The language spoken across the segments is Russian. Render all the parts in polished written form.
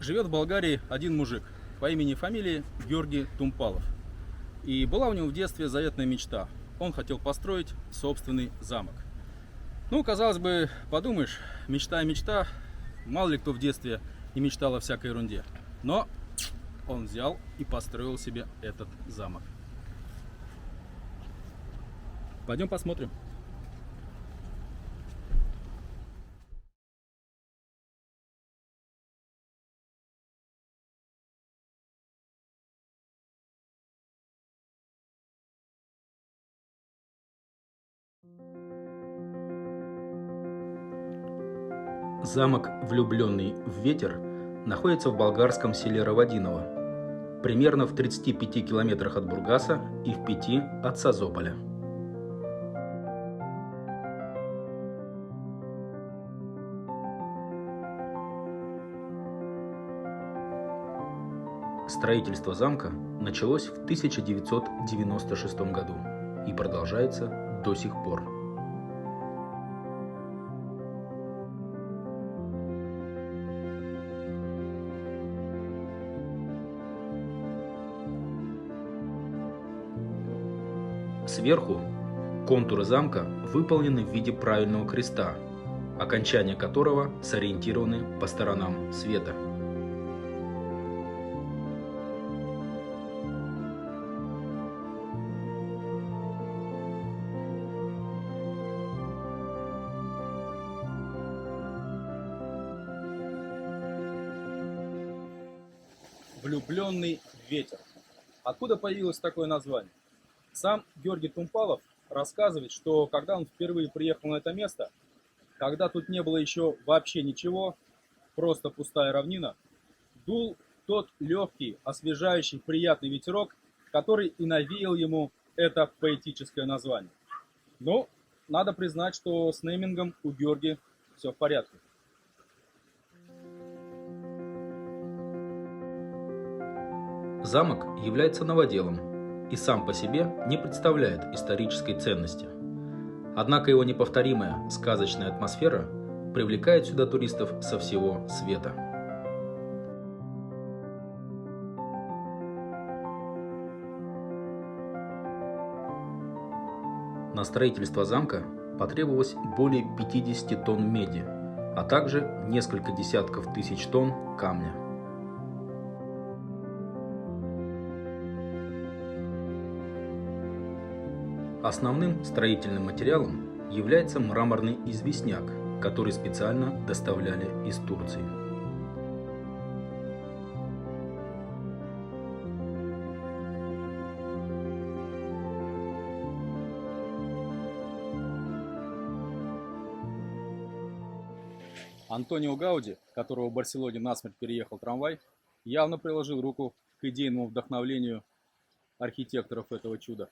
Живет в Болгарии один мужик по имени и фамилии Георгий Тумпалов. И была у него в детстве заветная мечта. Он хотел построить собственный замок. Ну, казалось бы, подумаешь, мечта и мечта. Мало ли кто в детстве не мечтал о всякой ерунде. Но он взял и построил себе этот замок. Пойдем посмотрим. Замок «Влюбленный в ветер» находится в болгарском селе Равадиново, примерно в 35 километрах от Бургаса и в 5 от Созополя. Строительство замка началось в 1996 году и продолжается до сих пор. Сверху контуры замка выполнены в виде правильного креста, окончания которого сориентированы по сторонам света. Влюбленный ветер. Откуда появилось такое название? Сам Георгий Тумпалов рассказывает, что когда он впервые приехал на это место, когда тут не было еще вообще ничего, просто пустая равнина, дул тот легкий, освежающий, приятный ветерок, который и навеял ему это поэтическое название. Но надо признать, что с неймингом у Георгия все в порядке. Замок является новоделом и сам по себе не представляет исторической ценности. Однако его неповторимая сказочная атмосфера привлекает сюда туристов со всего света. На строительство замка потребовалось более 50 тонн меди, а также несколько десятков тысяч тонн камня. Основным строительным материалом является мраморный известняк, который специально доставляли из Турции. Антонио Гауди, которого в Барселоне насмерть переехал трамвай, явно приложил руку к идейному вдохновлению архитекторов этого чуда.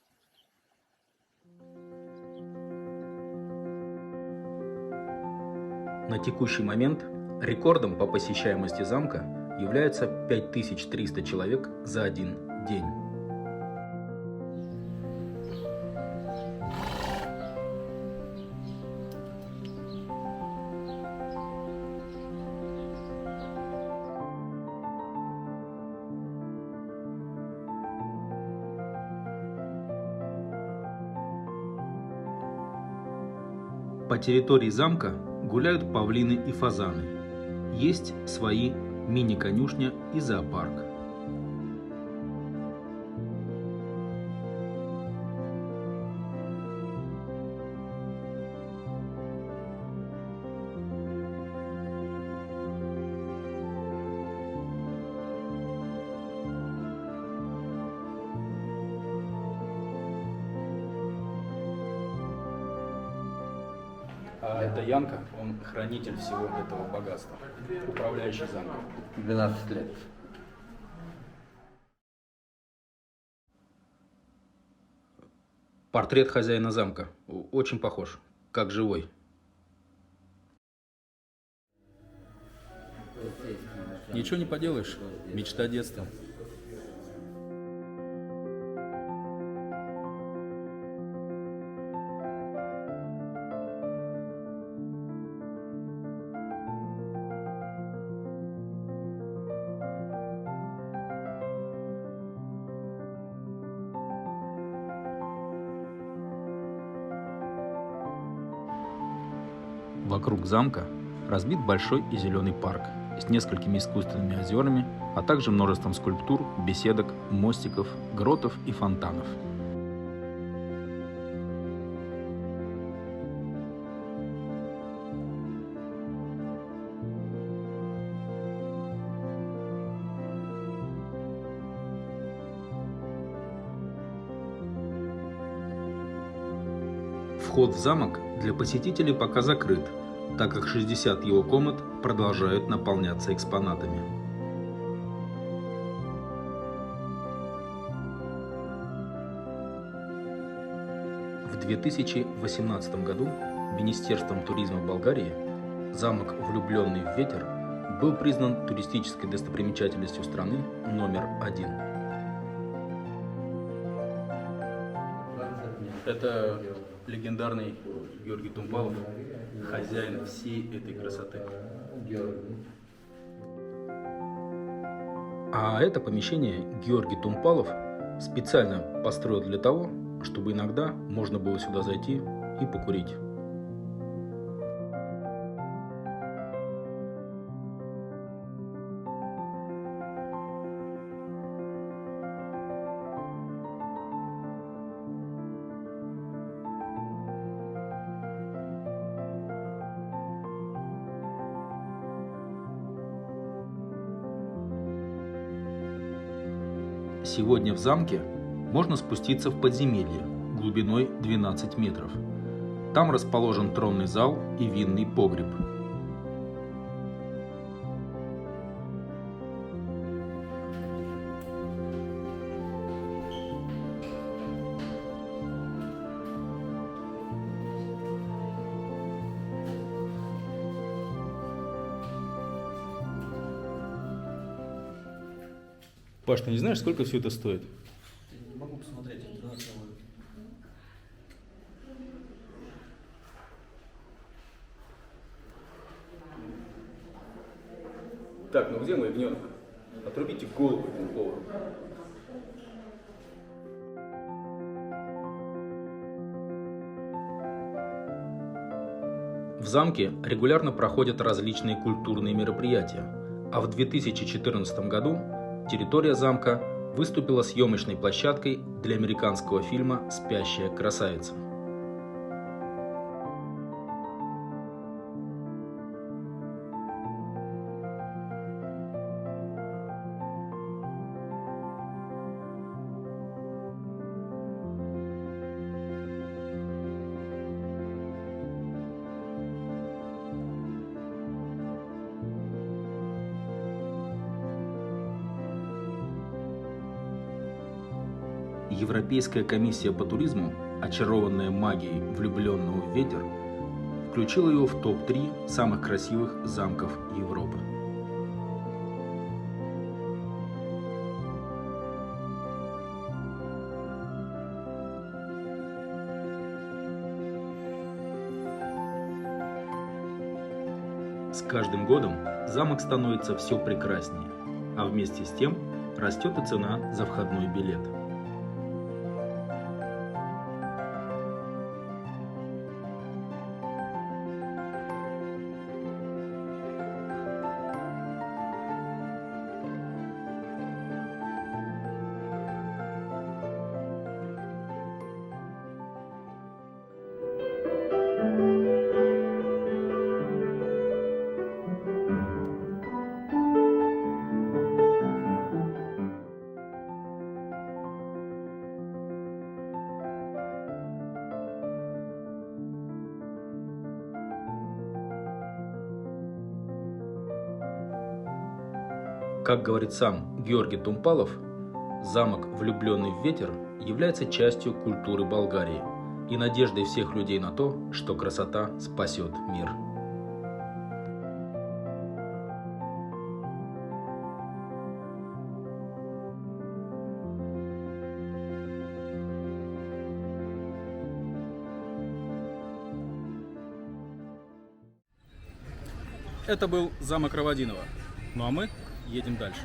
На текущий момент рекордом по посещаемости замка является 5300 человек за один день. По территории замка гуляют павлины и фазаны. Есть свои мини-конюшня и зоопарк. А это Янка, он хранитель всего этого богатства, управляющий замком. 12 лет. Портрет хозяина замка. Очень похож, как живой. Ничего не поделаешь, мечта детства. Вокруг замка разбит большой и зеленый парк с несколькими искусственными озерами, а также множеством скульптур, беседок, мостиков, гротов и фонтанов. Вход в замок для посетителей пока закрыт, так как 60 его комнат продолжают наполняться экспонатами. В 2018 году Министерством туризма Болгарии замок «Влюбленный в ветер» был признан туристической достопримечательностью страны номер 1. Это легендарный Георгий Тумпалов, хозяин всей этой красоты. А это помещение Георгий Тумпалов специально построил для того, чтобы иногда можно было сюда зайти и покурить. Сегодня в замке можно спуститься в подземелье глубиной 12 метров. Там расположен тронный зал и винный погреб. Паш, ты не знаешь, сколько все это стоит? Не могу посмотреть, интернет не ловит. Так, ну где мой ягненок? Отрубите голову этому повару. В замке регулярно проходят различные культурные мероприятия, а в 2014 году территория замка выступила съемочной площадкой для американского фильма «Спящая красавица». Европейская комиссия по туризму, очарованная магией влюбленного в ветер, включила его в топ-3 самых красивых замков Европы. С каждым годом замок становится все прекраснее, а вместе с тем растет и цена за входной билет. Как говорит сам Георгий Тумпалов, замок «Влюбленный в ветер» является частью культуры Болгарии и надеждой всех людей на то, что красота спасет мир. Это был замок Равадинова. Ну а мы едем дальше.